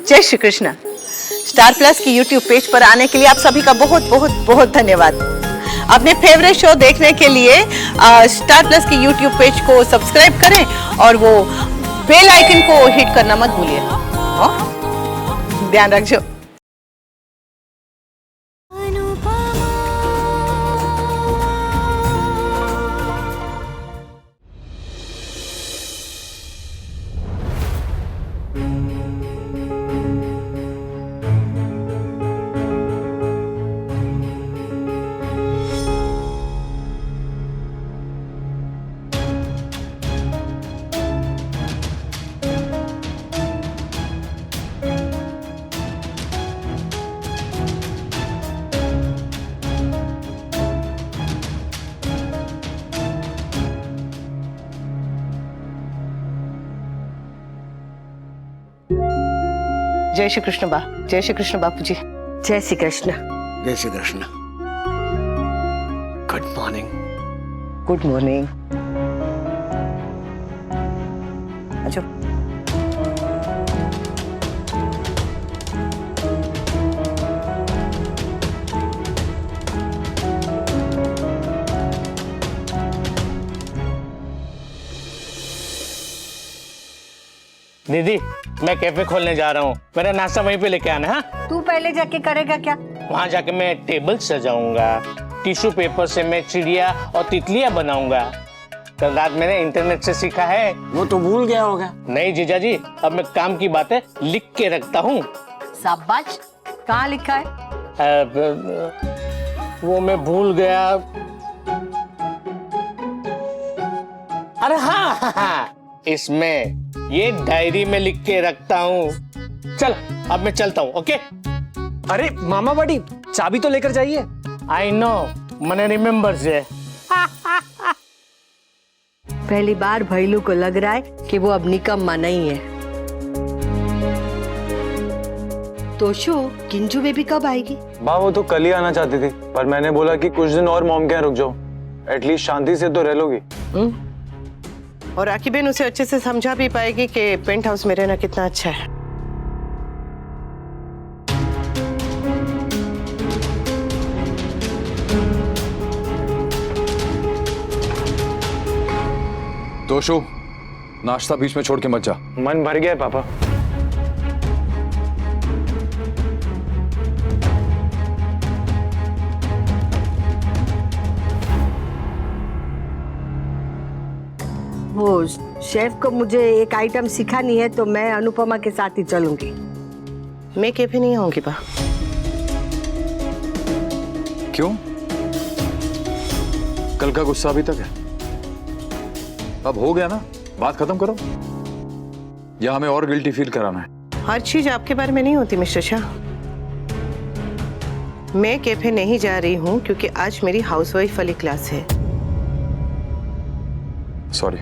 जय Shri Krishna. Star plus की YouTube page पर आने के लिए आप सभी का बहुत बहुत बहुत धन्यवाद। अपने फेवरेट शो देखने के लिए स्टार प्लस की यूट्यूब पेज को सब्सक्राइब करें और वो बेल आइकन को हिट करना मत भूलिए। ध्यान रखिए। जय श्री कृष्ण बा, जय श्री कृष्ण बापू जी। जय श्री कृष्ण। जय Shri Krishna. Good morning. Good morning. अच्छा, दीदी मैं कैफे खोलने जा रहा हूँ, मेरा नाश्ता वहीं पे लेके आना। हाँ, तू पहले जाके करेगा क्या? वहाँ जाके मैं टेबल सजाऊंगा, टिश्यू पेपर से मैं चिड़िया और तितलियां बनाऊंगा। कल रात मैंने इंटरनेट से सीखा है। वो तो भूल गया होगा। नहीं जीजा जी, अब मैं काम की बातें लिख के रखता हूँ। शाबाश। कहाँ लिखा है? वो मैं भूल गया। अरे हाँ, इसमें ये डायरी में लिख के रखता हूँ। चल अब मैं चलता हूँ। ओके। अरे मामा बड़ी चाबी तो लेकर जाइए। आई नो, मैंने रिमेम्बर से। पहली बार भैलू को लग रहा है कि वो अब निकम्मा नहीं है। तोशु, किंजू बेबी कब आएगी? माँ वो तो कल ही आना चाहती थी, पर मैंने बोला कि कुछ दिन और मॉम के यहाँ रुक जाओ, एटलीस्ट शांति से तो रह लोगी। और राखी बहन उसे अच्छे से समझा भी पाएगी कि पेंट हाउस में रहना कितना अच्छा है। तोशु, नाश्ता बीच में छोड़ के मत जा। मन भर गया है पापा। वो शेफ को मुझे एक आइटम सिखानी है तो मैं अनुपमा के साथ ही चलूंगी। मैं कैफे नहीं आऊंगी बा। क्यों? कल का गुस्सा अभी तक है? अब हो गया ना, बात खत्म करो, या हमें और गिल्टी फील कराना है? हर चीज आपके बारे में नहीं होती मिस्टर शाह। मैं कैफे नहीं जा रही हूँ क्योंकि आज मेरी हाउसवाइफ वाली क्लास है। सॉरी।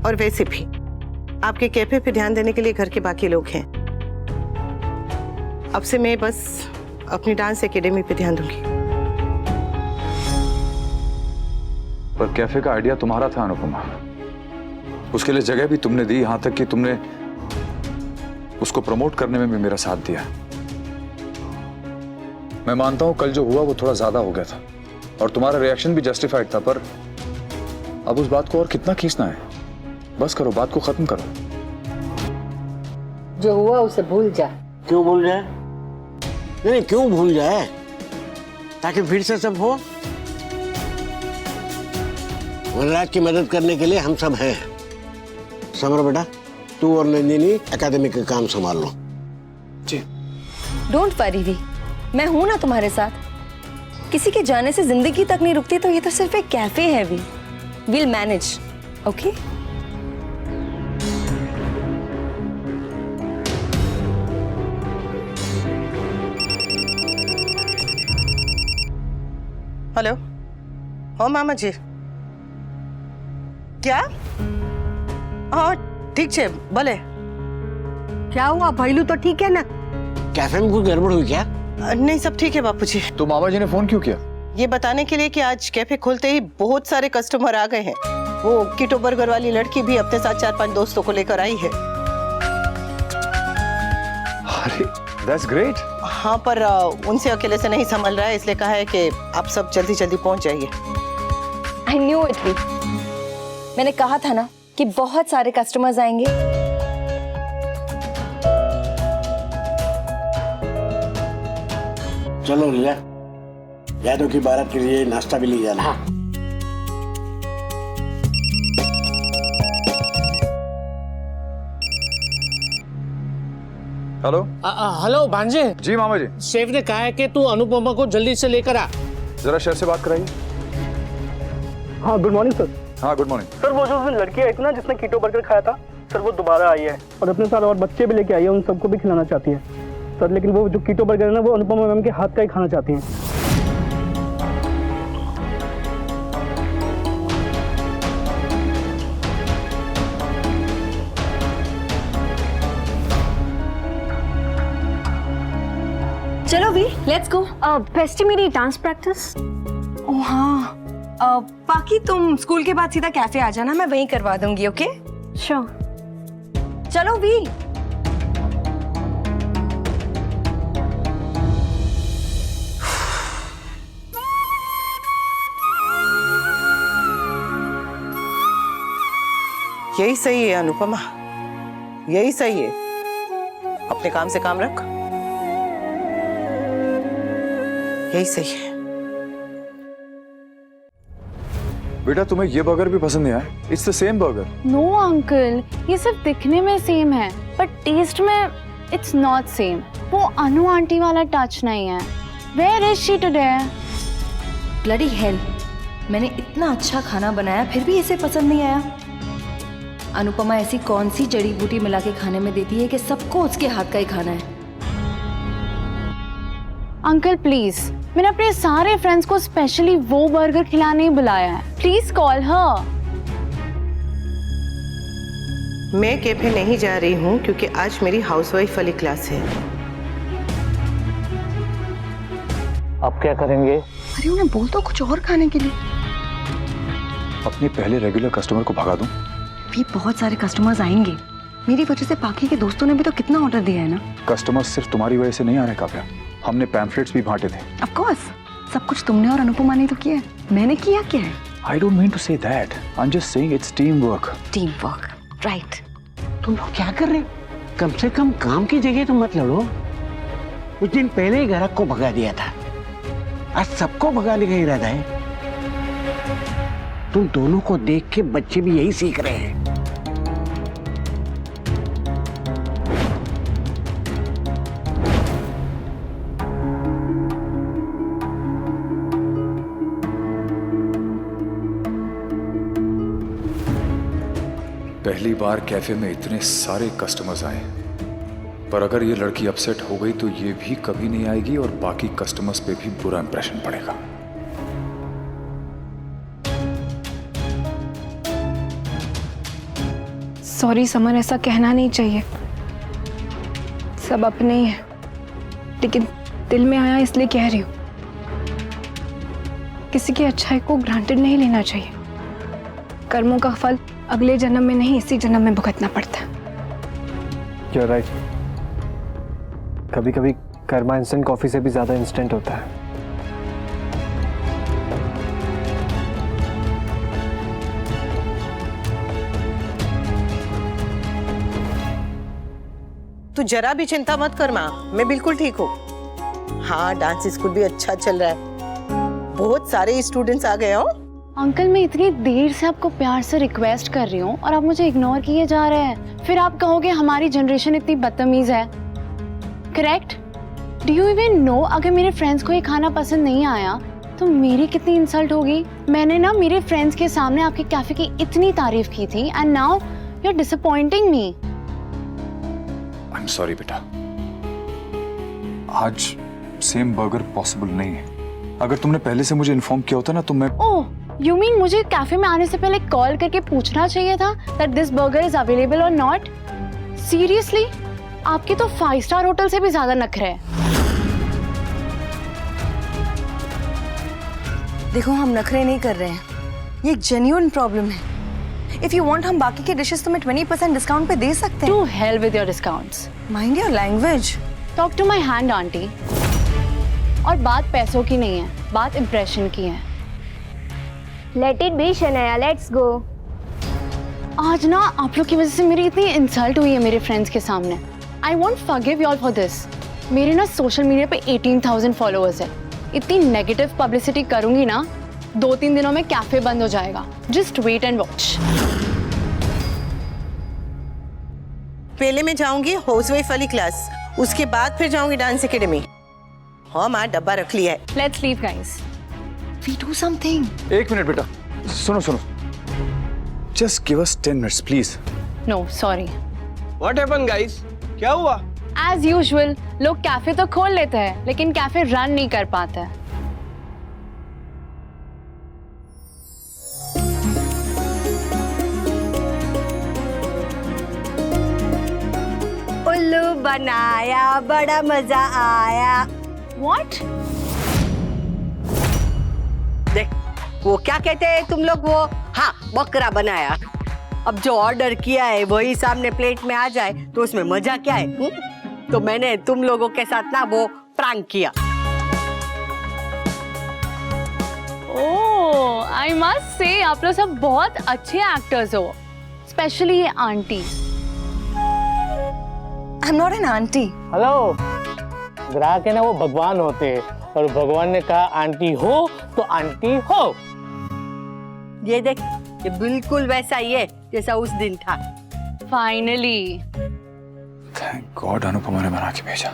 और वैसे भी आपके कैफे पे ध्यान देने के लिए घर के बाकी लोग हैं। अब से मैं बस अपनी डांस एकेडमी पे ध्यान दूंगी। पर कैफे का आइडिया तुम्हारा था अनुपमा, उसके लिए जगह भी तुमने दी, यहां तक कि तुमने उसको प्रमोट करने में भी मेरा साथ दिया। मैं मानता हूं कल जो हुआ वो थोड़ा ज्यादा हो गया था और तुम्हारा रिएक्शन भी जस्टिफाइड था, पर अब उस बात को और कितना खींचना है? बस करो, बात को खत्म करो। जो हुआ उसे भूल जा। क्यों भूल जाए? नहीं, क्यों भूल जाए? ताकि फिर से सब हो। वनराज की मदद करने के लिए हम सब हैं। समर बेटा, तू और नंदिनी एकेडमी के काम संभाल लो। जी। डोंट वरी वी, मैं हूं ना तुम्हारे साथ। किसी के जाने से जिंदगी तक नहीं रुकती, तो ये तो सिर्फ एक कैफे है। We will manage, okay? Hello. ओ मामा जी। क्या? हाँ ठीक है, भले। क्या हुआ? भैलू तो ठीक है ना? कैफे में कोई गड़बड़ हुई क्या? नहीं, सब ठीक है बापूजी। तो मामा जी ने फोन क्यों किया? ये बताने के लिए कि आज कैफे खोलते ही बहुत सारे कस्टमर आ गए हैं। वो कीटो बर्गर वाली लड़की भी अपने साथ 4-5 दोस्तों को लेकर आई है। अरे दैट्स ग्रेट। हाँ, पर उनसे अकेले से नहीं संभल रहा है, इसलिए कहा है कि आप सब जल्दी जल्दी पहुंच जाइए। आई न्यू इट भी। मैंने कहा था ना कि बहुत सारे कस्टमर्स आएंगे। चलो लीला, यादों की बारात के लिए नाश्ता भी ले जाना। हेलो। हेलो भांजे, जी मामा जी। शेफ ने कहा है कि तू अनुपमा को जल्दी से लेकर आ। जरा शेफ से बात कराइए। हाँ गुड मॉर्निंग सर। हाँ गुड मॉर्निंग। सर वो जो लड़की आई थी ना जिसने कीटो बर्गर खाया था, सर वो दोबारा आई है और अपने साथ और बच्चे भी लेके आई है, उन सबको भी खिलाना चाहती है सर। लेकिन वो जो कीटो बर्गर है ना, वो अनुपमा मैम के हाथ का ही खाना चाहती हैं। चलो भी, लेट्स गो। बेस्टी मेरी डांस प्रैक्टिस। ओह हाँ, बाकी तुम स्कूल के बाद सीधा कैफे आ जाना, मैं वहीं करवा दूंगी। Okay sure. चलो भी। यही सही है अनुपमा, यही सही है। अपने काम से काम रख, यही सही है। बेटा तुम्हें ये बर्गर भी पसंद नहीं आया? It's the same burger. No uncle, ये सिर्फ दिखने में सेम है पर टेस्ट में इट्स नॉट सेम। वो अनु आंटी वाला टच नहीं है। Where is she today? Bloody hell, मैंने इतना अच्छा खाना बनाया फिर भी इसे पसंद नहीं आया। अनुपमा ऐसी कौन सी जड़ी बूटी मिला के खाने में देती है कि सबको उसके हाथ का ही खाना है? अंकल प्लीज, मैंने अपने सारे फ्रेंड्स को स्पेशली वो बर्गर खिलाने ही बुलाया है। Please call her. मैं कैफे नहीं जा रही हूँ क्योंकि आज मेरी हाउसवाइफ वाली क्लास है। अब क्या करेंगे? अरे उन्हें बोल दो कुछ और खाने के लिए। अपने पहले रेगुलर कस्टमर को भगा दूं? भी बहुत सारे कस्टमर्स आएंगे, मेरी वजह से बाकी के दोस्तों ने भी तो कितना ऑर्डर दिया है ना। कस्टमर्स सिर्फ तुम्हारी वजह से नहीं आ रहे काव्या, हमने पैम्फलेट्स भी बांटे थे। ऑफ कोर्स, सब कुछ तुमने और अनुपमा ने तो किया है, मैंने किया क्या है? I don't mean to say that. I'm just saying it's teamwork. Team work, right. तुम लोग क्या कर रहे हो? कम से कम काम की जगह तो मत लड़ो। कुछ दिन पहले ही ग्राहक को भगा दिया था, आज सबको भगाने का इरादा है। तुम दोनों को देख के बच्चे भी यही सीख रहे हैं। पहली बार कैफे में इतने सारे कस्टमर्स आए, पर अगर ये लड़की अपसेट हो गई तो ये भी कभी नहीं आएगी और बाकी कस्टमर्स पे भी बुरा इंप्रेशन पड़ेगा। सॉरी समर, ऐसा कहना नहीं चाहिए। सब अपने ही है, लेकिन दिल में आया इसलिए कह रही हूँ। किसी की अच्छाई को ग्रांटेड नहीं लेना चाहिए। कर्मों का फल अगले जन्म में नहीं, इसी जन्म में भुगतना पड़ता है। You're right. कभी कभी कर्मा इंस्टेंट कॉफी से भी ज्यादा इंस्टेंट होता है। तू जरा भी चिंता मत कर माँ, मैं बिल्कुल ठीक हूँ। हाँ, डांस स्कूल भी अच्छा चल रहा है, बहुत सारे स्टूडेंट्स आ गए हो। अंकल मैं इतनी देर से आपको प्यार से रिक्वेस्ट कर रही हूँ और आप मुझे इग्नोर किए जा रहे हैं। फिर आप कहोगे हमारी जनरेशन इतनी बदतमीज है। Correct? Do you even know अगर मेरे फ्रेंड्स को ये खाना पसंद नहीं आया तो मेरी कितनी इंसल्ट होगी? मैंने ना मेरे फ्रेंड्स के सामने आपके कैफे की इतनी तारीफ की थी and now you are disappointing me. I am sorry बेटा, आज सेम बर्गर पॉसिबल नहीं है। अगर तुमने पहले से मुझे इन्फॉर्म किया होता ना तो मैं। ओह, यू मीन मुझे कैफे में आने से पहले कॉल करके पूछना चाहिए था that this burger is available और नॉट? सीरियसली, आपके तो 5 स्टार होटल से भी ज्यादा नखरे हैं। देखो, हम नखरे नहीं कर रहे हैं, ये एक जेन्युइन प्रॉब्लम है। इफ यू वांट, हम बाकी के डिशेस तुम्हें 20% डिस्काउंट पे दे सकते हैं। To hell with your discounts. Mind your language. Talk to my hand aunty. और बात पैसों की नहीं है, बात इम्प्रेशन की है। Let it be Shanaya, let's go. आज ना आप लोग की वजह से मेरी इतनी इंसल्ट हुई है मेरे फ्रेंड्स के सामने। I want forgive you all for this. मेरे ना सोशल मीडिया पे 18,000 फॉलोअर्स है। इतनी नेगेटिव पब्लिसिटी करूंगी ना, 2-3 दिनों में कैफे बंद हो जाएगा। Just wait and watch. पहले मैं जाऊंगी हाउसवाइफ वाली क्लास, उसके बाद फिर जाऊंगी डांस एकेडमी। हाँ माँ, डब्बा रख लिया है। Let's leave guys. We do something. एक मिनट बेटा, सुनो सुनो, just give us 10 minutes please. No sorry. What happened guys? क्या हुआ? एज यूजुअल लोग कैफे तो खोल लेते हैं लेकिन कैफे रन नहीं कर पाते। उल्लू बनाया, बड़ा मजा आया। What? देख, वो क्या कहते हैं तुम लोग, वो हाँ बकरा बनाया। अब जो ऑर्डर किया है वही सामने प्लेट में आ जाए तो उसमें मजा क्या है? तो मैंने तुम लोगों के साथ ना वो प्रैंक किया। ओह, आई मस्ट से आप लोग सब बहुत अच्छे एक्टर्स हो, स्पेशली ये aunty. I am not an aunty. Hello, ग्राहक है ना वो भगवान होते हैं, और भगवान ने कहा आंटी हो तो आंटी हो। ये देख, ये बिल्कुल वैसा ही है जैसा उस दिन था। फाइनली। थैंक गॉड अनुपमा ने बना के भेजा।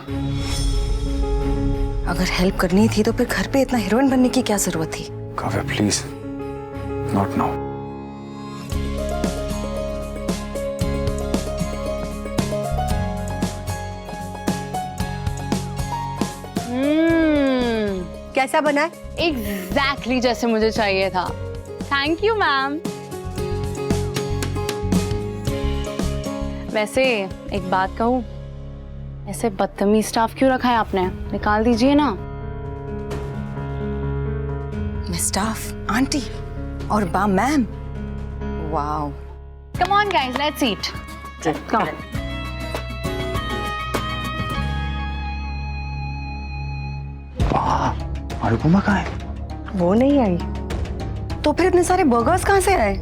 अगर हेल्प करनी थी तो फिर घर पे इतना हीरोइन बनने की क्या जरूरत थी? Kavya please, not now. कैसा बना है? एग्जैक्टली जैसे मुझे चाहिए था। Thank you ma'am. वैसे एक बात कहूँ, ऐसे बदतमीज स्टाफ क्यों रखा है आपने? निकाल दीजिए ना। मैं स्टाफ आंटी और बा ma'am. Wow. Come on guys, let's eat. Come. Anupama कहाँ है? वो नहीं आई। तो फिर इतने सारे बर्गर्स कहाँ से आए?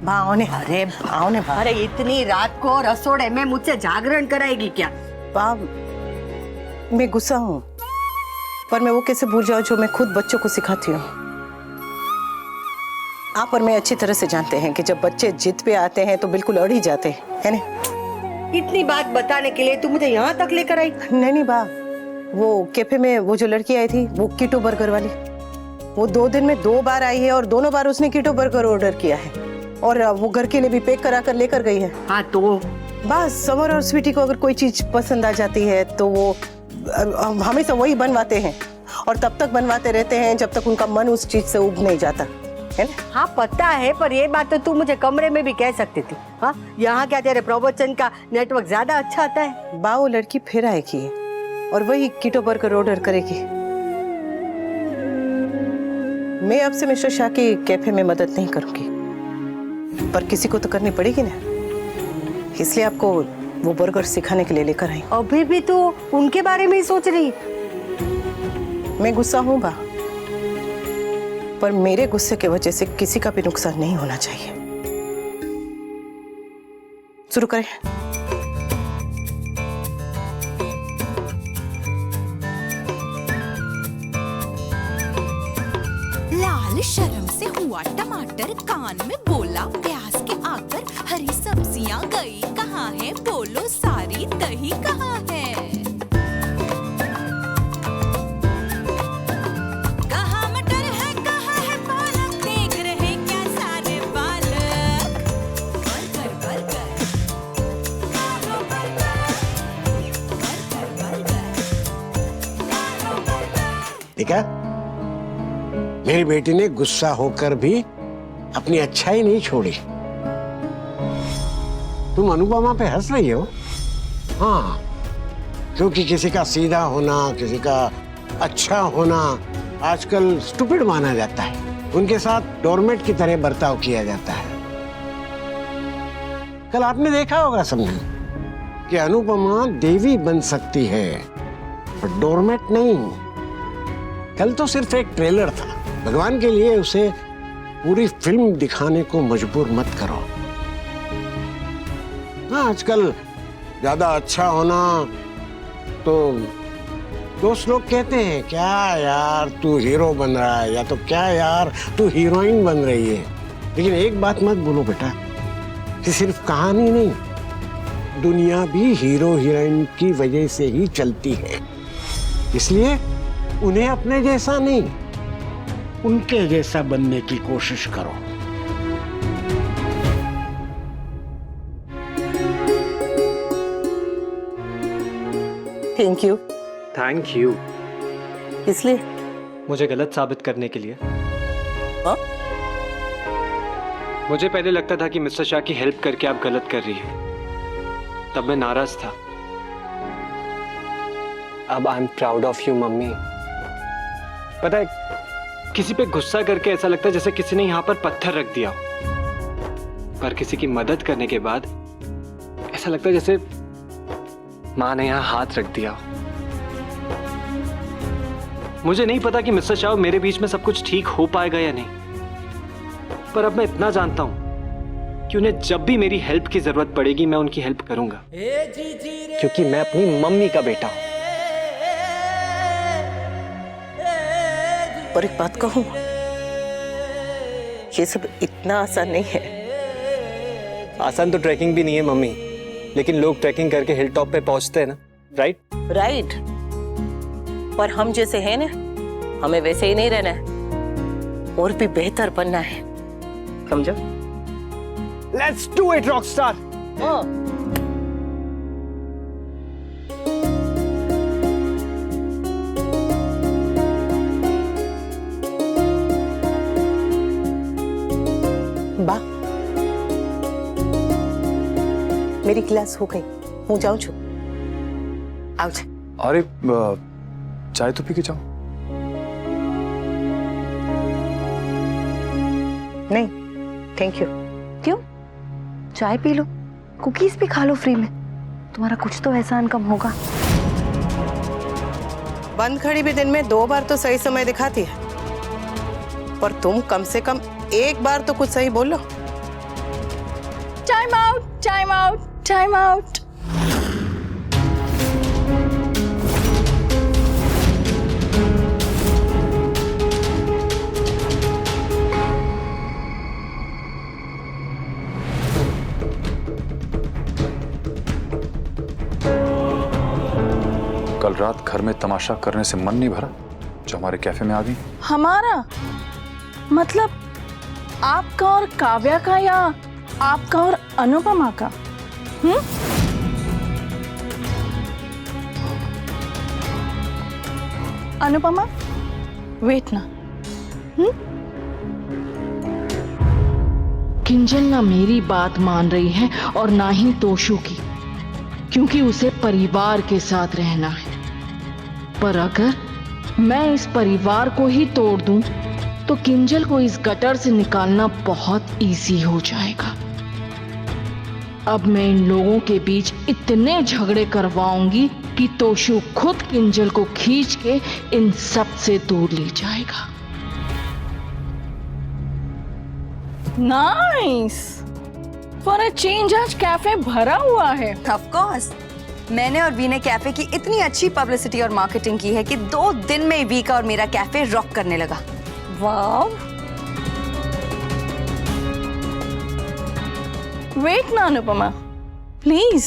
भाव ने, अरे भाव ने, अरे इतनी रात को रसोड़े में मुझसे जागरण कराएगी क्या? मैं गुस्सा हूँ, पर मैं वो कैसे भूल जाऊँ जो मैं खुद बच्चों को सिखाती हूँ। आप और मैं अच्छी तरह से जानते हैं कि जब बच्चे जिद पे आते हैं तो बिल्कुल अड़ ही जाते हैं, है ना? इतनी बात बताने के लिए तू मुझे यहाँ तक लेकर आई? नहीं बा, वो कैफे में वो जो लड़की आई थी, वो कीटो बर्गर वाली, वो 2 दिन में 2 बार आई है और दोनों बार उसने कीटो बर्गर ऑर्डर किया है और वो घर के लिए भी पैक करा कर लेकर गई है। हाँ तो बस समर और स्वीटी को अगर कोई चीज पसंद आ जाती है तो वो हमेशा वही बनवाते हैं और तब तक बनवाते रहते हैं जब तक उनका मन उस चीज से उब नहीं जाता, है ना? हाँ पता है, पर ये बात तो तू मुझे कमरे में भी कह सकती थी। हाँ, यहाँ क्या तेरे प्रवचन का नेटवर्क ज्यादा अच्छा आता है। बा, वो लड़की फिर आएगी और वही कीटो बर्गर ऑर्डर करेगी। मैं आपसे मिस्टर शाह की कैफे में मदद नहीं करूंगी, पर किसी को तो करनी पड़ेगी ना, इसलिए आपको वो बर्गर सिखाने के लिए लेकर आई। अभी भी तू उनके बारे में ही सोच रही? मैं गुस्सा हूं बा, पर मेरे गुस्से की वजह से किसी का भी नुकसान नहीं होना चाहिए। शुरू करें। लाल शर्म से हुआ टमाटर, कान में बोला प्याज के आकर, हरी सब्जियां गई कहाँ है, बोलो सारी दही कहाँ है। कहाँ मटर है, कहाँ है पालक, देख रहे क्या सारे बालक। बर्गर बर्गर, लालो बर्गर, बर्गर बर्गर, लालो बर्गर। ठीक है, मेरी बेटी ने गुस्सा होकर भी अपनी अच्छाई नहीं छोड़ी। तुम अनुपमा पे हंस रही हो? हाँ, क्योंकि किसी का सीधा होना, किसी का अच्छा होना आजकल स्टूपिड माना जाता है। उनके साथ डोरमेट की तरह बर्ताव किया जाता है। कल आपने देखा होगा सबने, कि अनुपमा देवी बन सकती है, पर डोरमेट नहीं। कल तो सिर्फ एक ट्रेलर था। भगवान के लिए उसे पूरी फिल्म दिखाने को मजबूर मत करो। हाँ, आजकल ज्यादा अच्छा होना तो दोस्त लोग कहते हैं, क्या यार तू हीरो बन रहा है, या तो क्या यार तू हीरोइन बन रही है। लेकिन एक बात मत बोलो बेटा, कि सिर्फ कहानी नहीं, दुनिया भी हीरो हीरोइन की वजह से ही चलती है। इसलिए उन्हें अपने जैसा नहीं, उनके जैसा बनने की कोशिश करो। Thank you. Thank you. इसलिए मुझे गलत साबित करने के लिए। हाँ? मुझे पहले लगता था कि मिस्टर शाह की हेल्प करके आप गलत कर रही हैं। तब मैं नाराज था। अब I am proud of you mummy. पता है, किसी पे गुस्सा करके ऐसा लगता है जैसे किसी ने यहाँ पर पत्थर रख दिया हो, पर किसी की मदद करने के बाद ऐसा लगता है जैसे माँ ने यहाँ हाथ रख दिया हो। मुझे नहीं पता कि मिस्टर शाह मेरे बीच में सब कुछ ठीक हो पाएगा या नहीं, पर अब मैं इतना जानता हूं कि उन्हें जब भी मेरी हेल्प की जरूरत पड़ेगी मैं उनकी हेल्प करूंगा, क्योंकि मैं अपनी मम्मी का बेटा हूं। पर एक बात कहूं, ये सब इतना आसान नहीं है। आसान तो ट्रैकिंग भी नहीं है मम्मी, लेकिन लोग ट्रैकिंग करके हिल टॉप पे पहुंचते हैं ना, राइट? राइट। पर हम जैसे हैं ना, हमें वैसे ही नहीं रहना है, और भी बेहतर बनना है, समझो? Let's do it Rockstar. बा, मेरी क्लास हो गई, હું જાઉં છું। આવજે। अरे चाय तो पी के जाओ। नहीं, थैंक यू। क्यों? चाय पी लो, कुकीज भी खा लो फ्री में, तुम्हारा कुछ तो एहसान कम होगा। बंद खड़ी भी दिन में 2 बार तो सही समय दिखाती है, पर तुम कम से कम एक बार तो कुछ सही बोलो। Time out, time out, time out. कल रात घर में तमाशा करने से मन नहीं भरा जो हमारे कैफे में आ गई? हमारा मतलब आपका और काव्या का, या आपका और अनुपमा का? अनुपमा, वेट ना। किंजल ना मेरी बात मान रही है और ना ही तोशु की, क्योंकि उसे परिवार के साथ रहना है। पर अगर मैं इस परिवार को ही तोड़ दूं, तो किंजल को इस गटर से निकालना बहुत इजी हो जाएगा। अब मैं इन लोगों के बीच इतने झगड़े करवाऊंगी कि तोशु खुद किंजल को खींच के इन सब से दूर ले जाएगा। नाइस, फॉर अ चेंज आज कैफे भरा हुआ है। ऑफ कोर्स, मैंने और वी ने कैफे की इतनी अच्छी पब्लिसिटी और मार्केटिंग की है कि 2 दिन में वी का और मेरा कैफे रॉक करने लगा। वाव, वेट ना Anupama, please.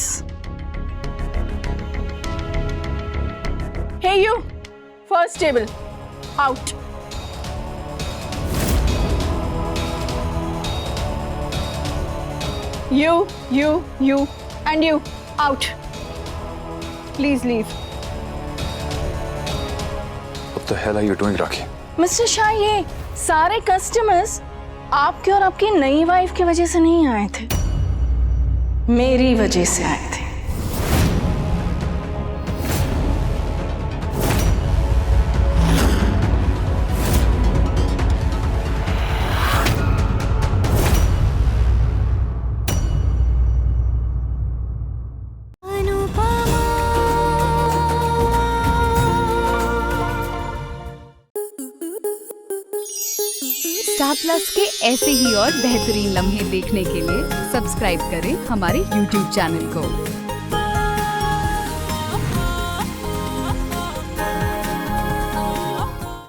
Hey you, first table out. You and you out. Please leave. What the hell are you doing, rakhi? Mister Shah, ये सारे कस्टमर्स आपके और आपकी नई वाइफ की वजह से नहीं आए थे, मेरी वजह से आए थे। अनु स्टार प्लस के ऐसे ही और बेहतरीन लम्हे देखने के लिए सब्सक्राइब करें हमारे YouTube चैनल को।